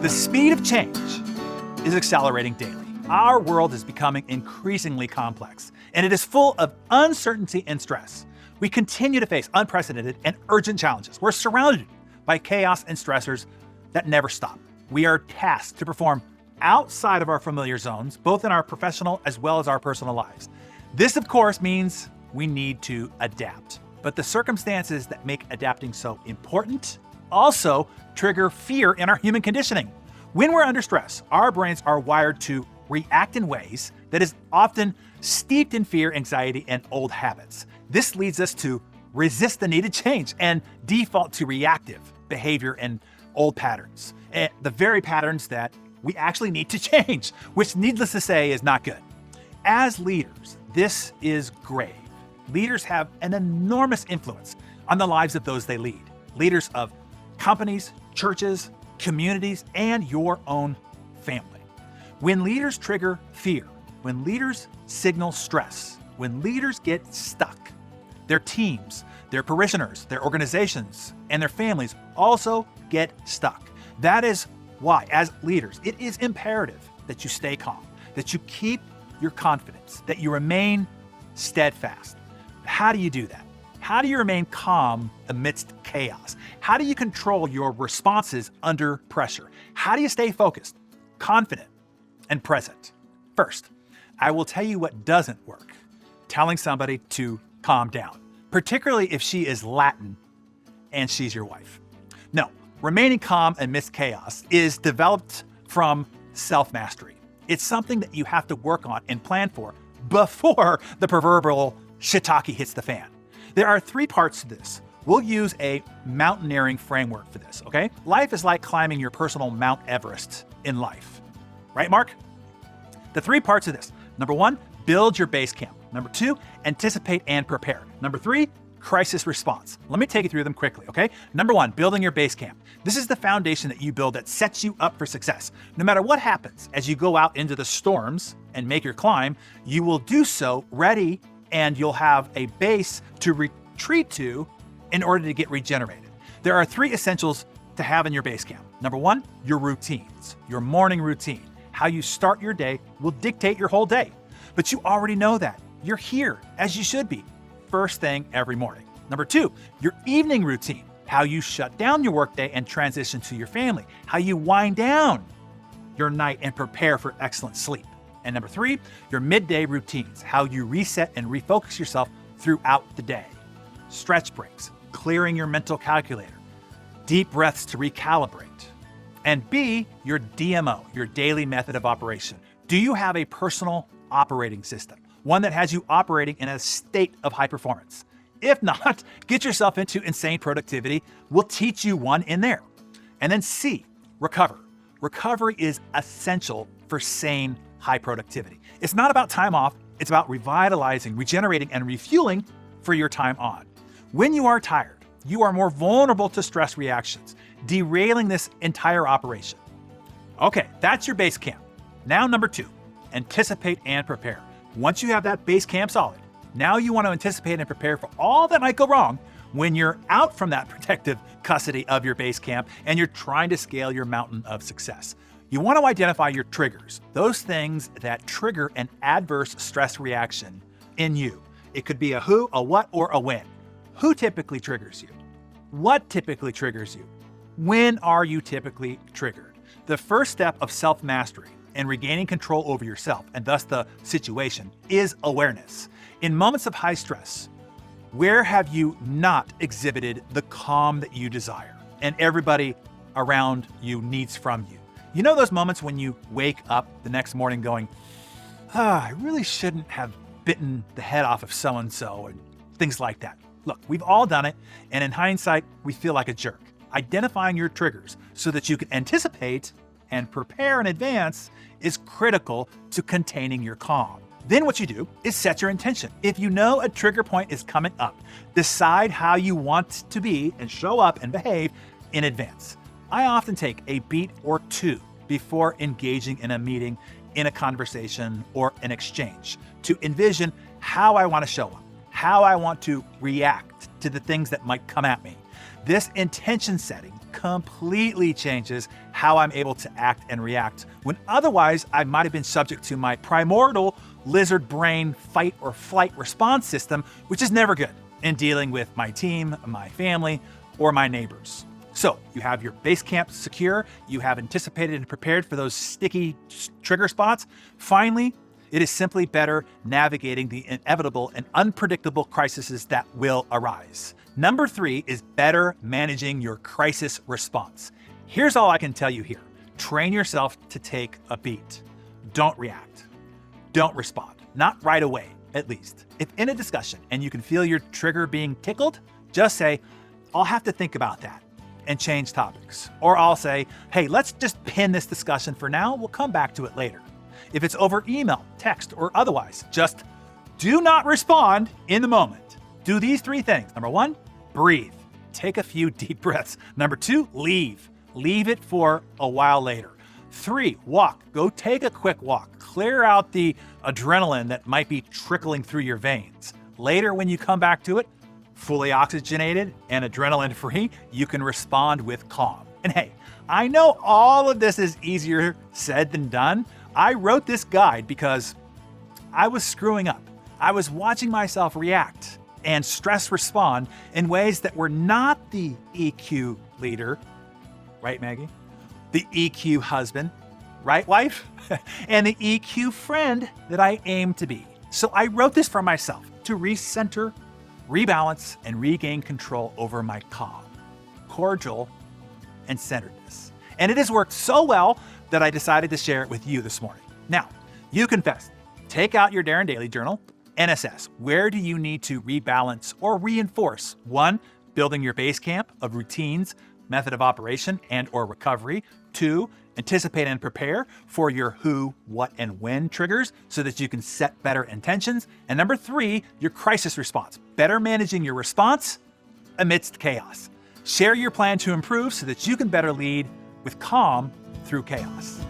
The speed of change is accelerating daily. Our world is becoming increasingly complex, and it is full of uncertainty and stress. We continue to face unprecedented and urgent challenges. We're surrounded by chaos and stressors that never stop. We are tasked to perform outside of our familiar zones, both in our professional as well as our personal lives. This, of course, means we need to adapt. But the circumstances that make adapting so important also trigger fear in our human conditioning. When we're under stress, our brains are wired to react in ways that is often steeped in fear, anxiety, and old habits. This leads us to resist the needed change and default to reactive behavior and old patterns, the very patterns that we actually need to change, which needless to say is not good. As leaders, this is grave. Leaders have an enormous influence on the lives of those they lead. Leaders of companies, churches, communities, and your own family. When leaders trigger fear, when leaders signal stress, when leaders get stuck, their teams, their parishioners, their organizations, and their families also get stuck. That is why, as leaders, it is imperative that you stay calm, that you keep your confidence, that you remain steadfast. How do you do that? How do you remain calm amidst chaos? How do you control your responses under pressure? How do you stay focused, confident, and present? First, I will tell you what doesn't work: telling somebody to calm down, particularly if she is Latin and she's your wife. No, remaining calm amidst chaos is developed from self-mastery. It's something that you have to work on and plan for before the proverbial shiitake hits the fan. There are 3 parts to this. We'll use a mountaineering framework for this, okay? Life is like climbing your personal Mount Everest in life. Right, Mark? The 3 parts of this. Number 1, build your base camp. Number 2, anticipate and prepare. Number 3, crisis response. Let me take you through them quickly, okay? Number 1, building your base camp. This is the foundation that you build that sets you up for success. No matter what happens as you go out into the storms and make your climb, you will do so ready, and you'll have a base to retreat to in order to get regenerated. There are 3 essentials to have in your base camp. Number 1, your routines, your morning routine. How you start your day will dictate your whole day. But you already know that. You're here, as you should be, first thing every morning. Number 2, your evening routine. How you shut down your workday and transition to your family. How you wind down your night and prepare for excellent sleep. And number 3, your midday routines, how you reset and refocus yourself throughout the day. Stretch breaks, clearing your mental calculator, deep breaths to recalibrate. And B, your DMO, your daily method of operation. Do you have a personal operating system? One that has you operating in a state of high performance? If not, get yourself into insane productivity. We'll teach you one in there. And then C, recover. Recovery is essential for sane high productivity. It's not about time off, it's about revitalizing, regenerating, and refueling for your time on. When you are tired, you are more vulnerable to stress reactions, derailing this entire operation. Okay, that's your base camp. Now number 2, anticipate and prepare. Once you have that base camp solid, now you want to anticipate and prepare for all that might go wrong when you're out from that protective custody of your base camp and you're trying to scale your mountain of success. You want to identify your triggers, those things that trigger an adverse stress reaction in you. It could be a who, a what, or a when. Who typically triggers you? What typically triggers you? When are you typically triggered? The first step of self-mastery and regaining control over yourself, and thus the situation, is awareness. In moments of high stress, where have you not exhibited the calm that you desire and everybody around you needs from you? You know those moments when you wake up the next morning going, I really shouldn't have bitten the head off of so-and-so, and things like that. Look, we've all done it, and in hindsight, we feel like a jerk. Identifying your triggers so that you can anticipate and prepare in advance is critical to containing your calm. Then what you do is set your intention. If you know a trigger point is coming up, decide how you want to be and show up and behave in advance. I often take a beat or 2 before engaging in a meeting, in a conversation, or an exchange to envision how I want to show up, how I want to react to the things that might come at me. This intention setting completely changes how I'm able to act and react, when otherwise I might have been subject to my primordial lizard brain fight or flight response system, which is never good in dealing with my team, my family, or my neighbors. So you have your base camp secure, you have anticipated and prepared for those sticky trigger spots. Finally, it is simply better navigating the inevitable and unpredictable crises that will arise. Number 3 is better managing your crisis response. Here's all I can tell you here. Train yourself to take a beat. Don't react. Don't respond. Not right away, at least. If in a discussion and you can feel your trigger being tickled, just say, I'll have to think about that, and change topics. Or I'll say, hey, let's just pin this discussion for now. We'll come back to it later. If it's over email, text, or otherwise, just do not respond in the moment. Do these 3 things. Number 1, breathe. Take a few deep breaths. Number 2, leave. Leave it for a while later. 3, walk. Go take a quick walk. Clear out the adrenaline that might be trickling through your veins. Later, when you come back to it, fully oxygenated and adrenaline-free, you can respond with calm. And hey, I know all of this is easier said than done. I wrote this guide because I was screwing up. I was watching myself react and stress respond in ways that were not the EQ leader, right, Maggie? The EQ husband, right, wife? And the EQ friend that I aim to be. So I wrote this for myself to recenter, rebalance, and regain control over my calm, cordial, and centeredness. And it has worked so well that I decided to share it with you this morning. Now, you confess. Take out your Darren Daily Journal and assess, where do you need to rebalance or reinforce? 1, building your base camp of routines, method of operation, and or recovery. 2, anticipate and prepare for your who, what, and when triggers so that you can set better intentions. And number 3, your crisis response, better managing your response amidst chaos. Share your plan to improve so that you can better lead with calm through chaos.